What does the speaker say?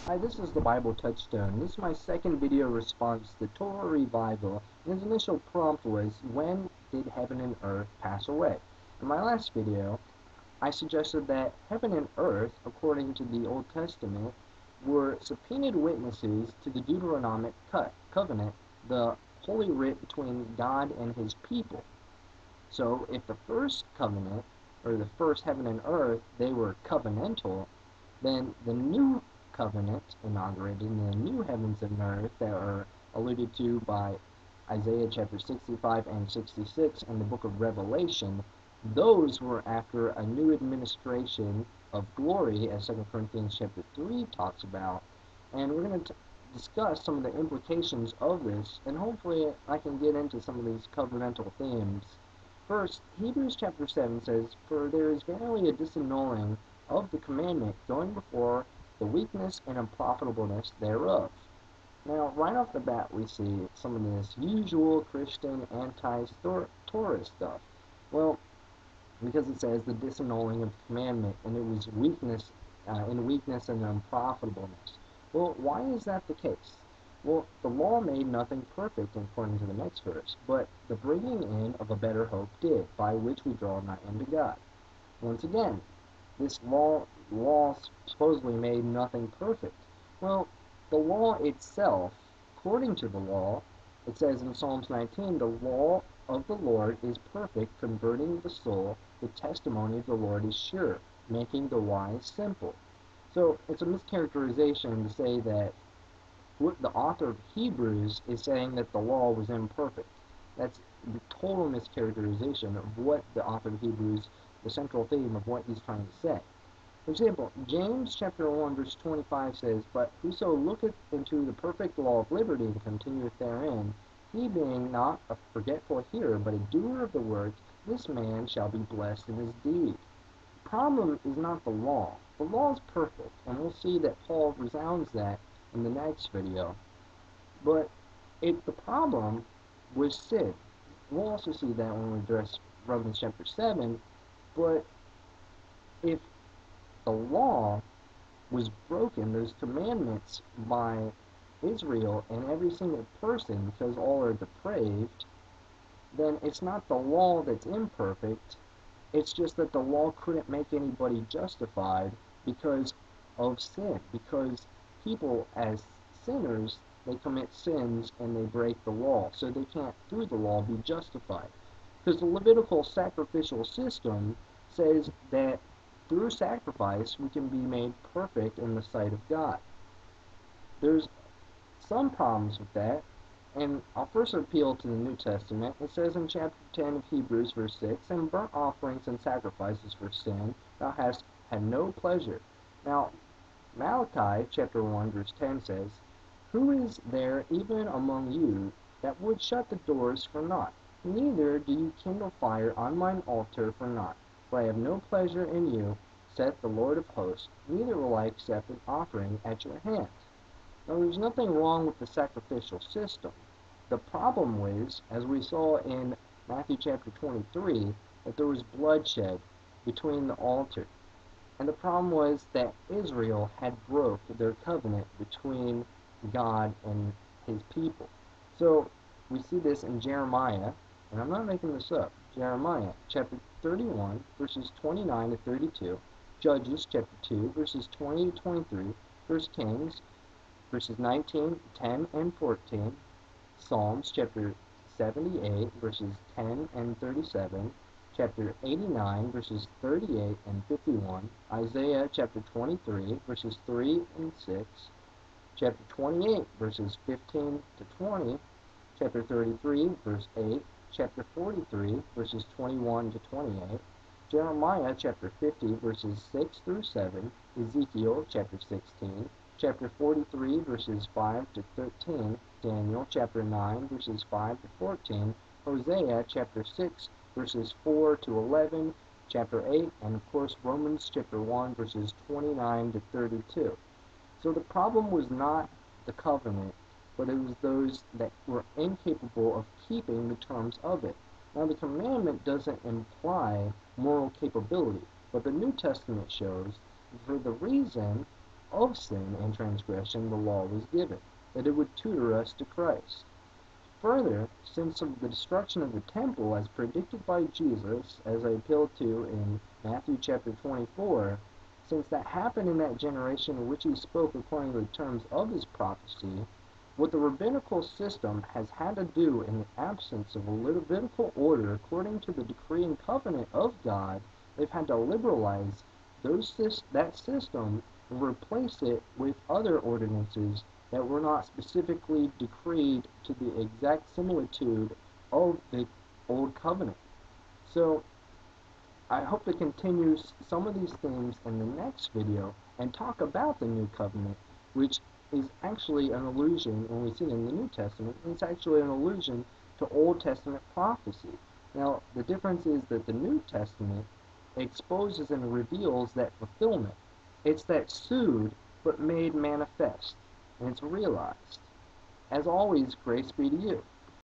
Hi, this is the Bible Touchstone. This is my second video response to TorahRevival, and his initial prompt was, when did heaven and earth pass away? In my last video, I suggested that heaven and earth, according to the Old Testament, were subpoenaed witnesses to the Deuteronomic covenant, the holy writ between God and his people. So if the first covenant, or the first heaven and earth, they were covenantal, then the new covenant inaugurated in the new heavens and earth that are alluded to by Isaiah chapter 65 and 66 and the book of Revelation, those were after a new administration of glory, as 2 Corinthians chapter 3 talks about. And we're going to discuss some of the implications of this, and hopefully I can get into some of these covenantal themes. First, Hebrews chapter 7 says, "For there is verily a disannulling of the commandment going before the weakness and unprofitableness thereof." Now, right off the bat, we see some of this usual Christian anti-Torah stuff. Well, because it says the disannulling of the commandment, and it was weakness, in weakness and unprofitableness. Well, why is that the case? Well, the law made nothing perfect, according to the next verse, but the bringing in of a better hope did, by which we draw nigh unto God. Once again, this law supposedly made nothing perfect. Well, the law itself, according to the law, it says in Psalms 19, "The law of the Lord is perfect, converting the soul. The testimony of the Lord is sure, making the wise simple." So it's a mischaracterization to say that the author of Hebrews is saying that the law was imperfect. That's the total mischaracterization of what the author of Hebrews, the central theme of what he's trying to say. For example, James chapter 1 verse 25 says, "But whoso looketh into the perfect law of liberty and continueth therein, he being not a forgetful hearer, but a doer of the word, this man shall be blessed in his deed." The problem is not the law. The law is perfect, and we'll see that Paul resounds that in the next video. But the problem was sin. We'll also see that when we address Romans chapter 7. But if the law was broken, those commandments, by Israel and every single person, because all are depraved, then it's not the law that's imperfect, it's just that the law couldn't make anybody justified because of sin, because people as sinners, they commit sins and they break the law, so they can't through the law be justified. Because the Levitical sacrificial system says that through sacrifice we can be made perfect in the sight of God. There's some problems with that, and I'll first appeal to the New Testament. It says in chapter 10 of Hebrews verse 6, "And burnt offerings and sacrifices for sin thou hast had no pleasure." Now, Malachi chapter 1 verse 10 says, "Who is there even among you that would shut the doors for naught? Neither do you kindle fire on mine altar for naught. For I have no pleasure in you, saith the Lord of hosts, neither will I accept an offering at your hand." Now, there's nothing wrong with the sacrificial system. The problem was, as we saw in Matthew chapter 23, that there was bloodshed between the altar. And the problem was that Israel had broke their covenant between God and his people. So we see this in Jeremiah, and I'm not making this up, Jeremiah chapter 31 verses 29 to 32, Judges chapter 2 verses 20 to 23, 1 Kings verses 19, 10, and 14, Psalms chapter 78 verses 10 and 37, chapter 89 verses 38 and 51, Isaiah chapter 23 verses 3 and 6, chapter 28 verses 15 to 20, chapter 33 verse 8, chapter 43 verses 21 to 28, Jeremiah chapter 50 verses 6 through 7, Ezekiel chapter 16, chapter 43 verses 5 to 13, Daniel chapter 9 verses 5 to 14, Hosea chapter 6 verses 4 to 11, chapter 8, and of course Romans chapter 1 verses 29 to 32. So the problem was not the covenant, but it was those that were incapable of keeping the terms of it. Now, the commandment doesn't imply moral capability, but the New Testament shows, for the reason of sin and transgression the law was given, that it would tutor us to Christ. Further, since of the destruction of the temple as predicted by Jesus, as I appealed to in Matthew chapter 24, since that happened in that generation in which he spoke according to the terms of his prophecy, what the rabbinical system has had to do in the absence of a Levitical order according to the decree and covenant of God, they've had to liberalize that system and replace it with other ordinances that were not specifically decreed to the exact similitude of the Old Covenant. So, I hope to continue some of these themes in the next video and talk about the New Covenant, which is actually an allusion, when we see it in the New Testament, it's actually an allusion to Old Testament prophecy. Now, the difference is that the New Testament exposes and reveals that fulfillment. It's that sued but made manifest, and it's realized. As always, grace be to you.